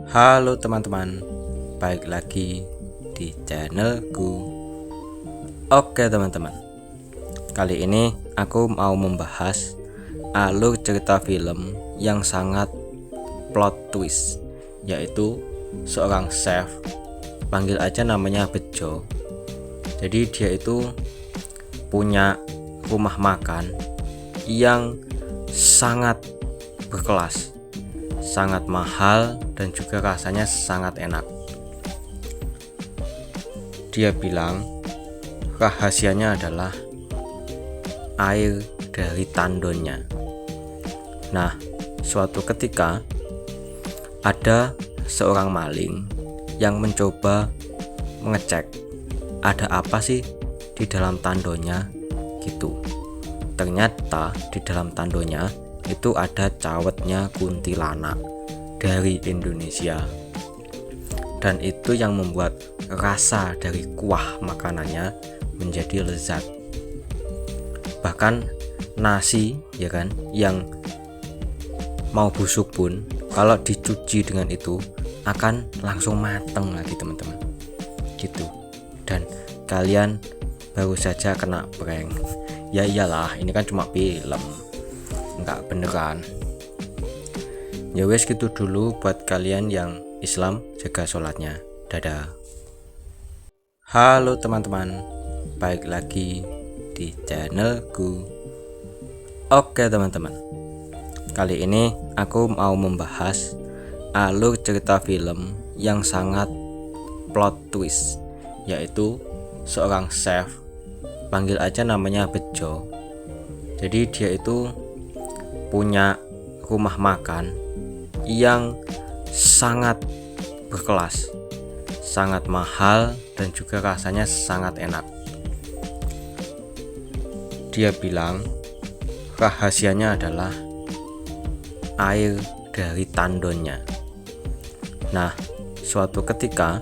Halo teman-teman, balik lagi di channelku. Oke teman-teman, kali ini aku mau membahas alur cerita film yang sangat plot twist, yaitu seorang chef, panggil aja namanya Bejo. Jadi dia itu punya rumah makan yang sangat berkelas, sangat mahal, dan juga rasanya sangat enak. Dia bilang rahasianya adalah air dari tandonnya. Nah, suatu ketika ada seorang maling yang mencoba mengecek ada apa sih di dalam tandonnya gitu. Ternyata di dalam tandonnya itu ada cawetnya kuntilanak dari Indonesia, dan itu yang membuat rasa dari kuah makanannya menjadi lezat. Bahkan nasi ya kan yang mau busuk pun kalau dicuci dengan itu akan langsung mateng lagi teman-teman gitu. Dan kalian baru saja kena prank. Ya iyalah, ini kan cuma film, nggak beneran. Ya wes gitu dulu buat kalian yang Islam, jaga sholatnya. Dadah. Halo teman-teman, balik lagi di channelku. Oke teman-teman, kali ini aku mau membahas alur cerita film yang sangat plot twist, yaitu seorang chef, panggil aja namanya Bejo. Jadi dia itu punya rumah makan yang sangat berkelas, sangat mahal, dan juga rasanya sangat enak. Dia bilang rahasianya adalah air dari tandonnya. Nah, suatu ketika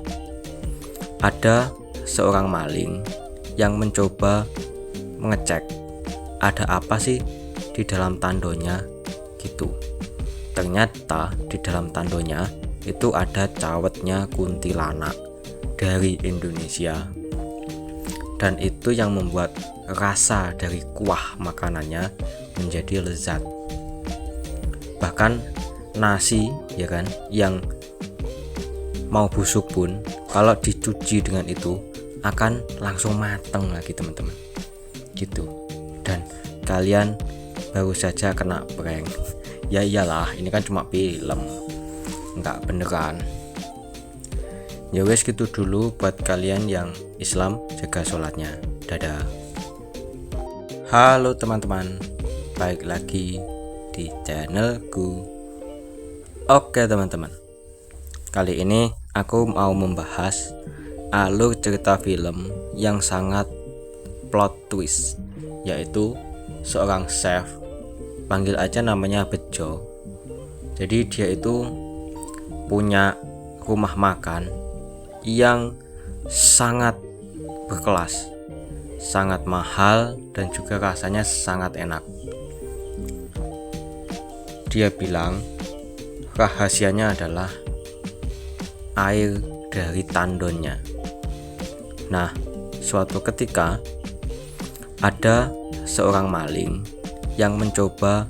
ada seorang maling yang mencoba mengecek ada apa sih di dalam tandonnya gitu. Ternyata di dalam tandonnya itu ada cawetnya kuntilanak dari Indonesia, dan itu yang membuat rasa dari kuah makanannya menjadi lezat. Bahkan nasi ya kan yang mau busuk pun kalau dicuci dengan itu akan langsung mateng lagi teman-teman gitu. Dan kalian baru saja kena prank. Ya iyalah, ini kan cuma film, nggak beneran. Ya wes gitu dulu buat kalian yang Islam, jaga sholatnya. Dadah. Halo teman-teman, balik lagi di channelku. Oke teman-teman, kali ini aku mau membahas alur cerita film yang sangat plot twist, yaitu seorang chef, panggil aja namanya Bejo. Jadi dia itu punya rumah makan yang sangat berkelas, sangat mahal, dan juga rasanya sangat enak. Dia bilang rahasianya adalah air dari tandonnya. Nah, suatu ketika ada seorang maling yang mencoba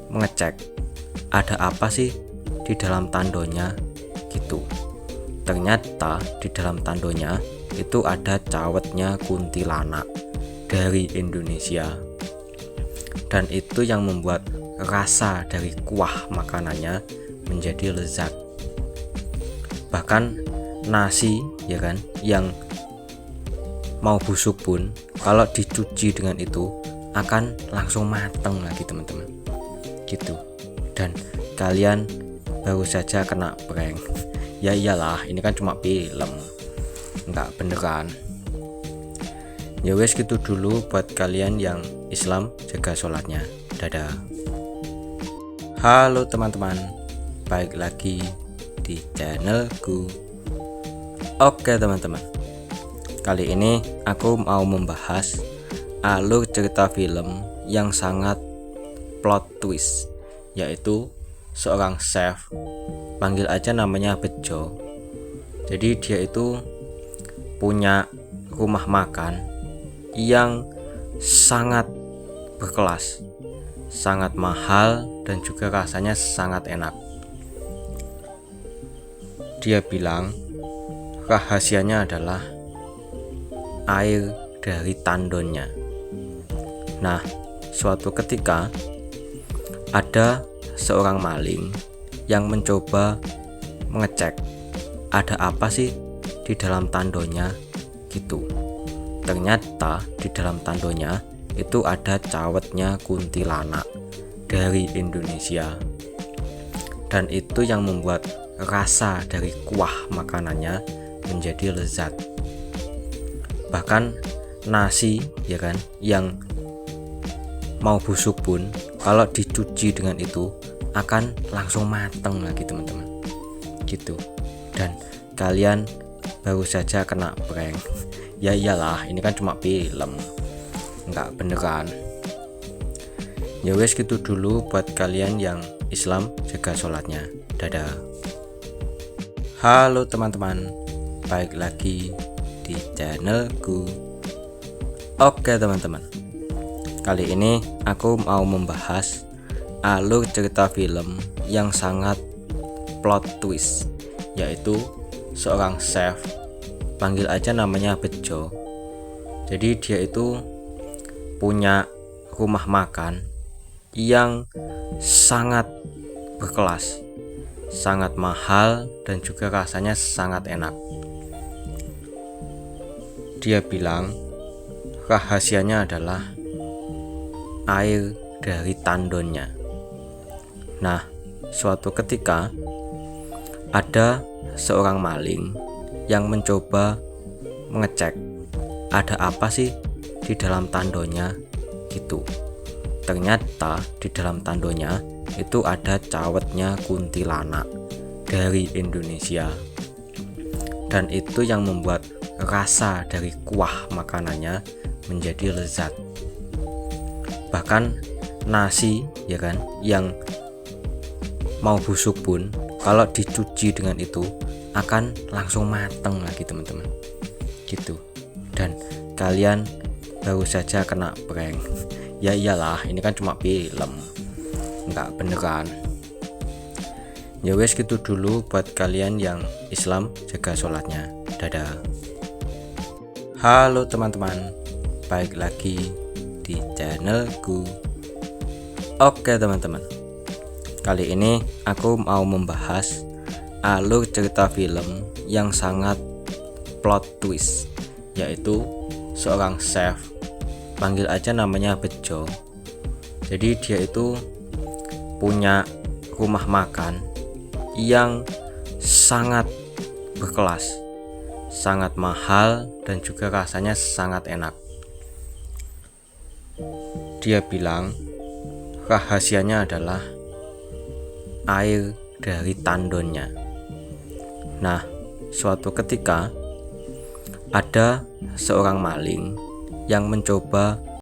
mengecek ada apa sih di dalam tandonnya gitu. Ternyata di dalam tandonnya itu ada cawetnya kuntilanak dari Indonesia, dan itu yang membuat rasa dari kuah makanannya menjadi lezat. Bahkan nasi ya kan yang mau busuk pun kalau dicuci dengan itu akan langsung mateng lagi teman-teman gitu. Dan kalian baru saja kena prank. Ya iyalah, ini kan cuma film, nggak beneran. Ya wes gitu dulu buat kalian yang Islam, jaga sholatnya. Dadah. Halo teman-teman, balik lagi di channelku. Oke teman-teman, kali ini aku mau membahas alur cerita film yang sangat plot twist, yaitu seorang chef, panggil aja namanya Bejo. Jadi dia itu punya rumah makan yang sangat berkelas, sangat mahal, dan juga rasanya sangat enak. Dia bilang rahasianya adalah air dari tandonnya. Nah, suatu ketika ada seorang maling yang mencoba mengecek ada apa sih di dalam tandonnya gitu. Ternyata di dalam tandonnya itu ada cawetnya kuntilanak dari Indonesia, dan itu yang membuat rasa dari kuah makanannya menjadi lezat. Bahkan nasi ya kan yang mau busuk pun kalau dicuci dengan itu akan langsung mateng lagi teman-teman gitu. Dan kalian baru saja kena prank. Ya iyalah, ini kan cuma film, nggak beneran. Ya wes gitu dulu buat kalian yang Islam, jaga sholatnya. Dadah. Halo teman-teman, balik lagi di channelku. Oke teman-teman, kali ini aku mau membahas alur cerita film yang sangat plot twist, yaitu seorang chef, panggil aja namanya Bejo. Jadi dia itu punya rumah makan yang sangat berkelas, sangat mahal, dan juga rasanya sangat enak. Dia bilang rahasianya adalah air dari tandonnya. Nah, suatu ketika ada seorang maling yang mencoba mengecek ada apa sih di dalam tandonnya gitu. Ternyata di dalam tandonnya itu ada cawetnya kuntilanak dari Indonesia, dan itu yang membuat rasa dari kuah makanannya menjadi lezat. Bahkan nasi ya kan yang mau busuk pun kalau dicuci dengan itu akan langsung mateng lagi teman-teman gitu. Dan kalian baru saja kena prank. Ya iyalah, ini kan cuma film, nggak beneran. Ya wes gitu dulu buat kalian yang Islam, jaga sholatnya. Dadah. Halo teman-teman, balik lagi di channelku. Oke teman-teman, kali ini aku mau membahas alur cerita film yang sangat plot twist, yaitu seorang chef, panggil aja namanya Bejo. Jadi dia itu punya rumah makan yang sangat berkelas, sangat mahal, dan juga rasanya sangat enak. Dia bilang rahasianya adalah air dari tandonnya. Nah, suatu ketika ada seorang maling yang mencoba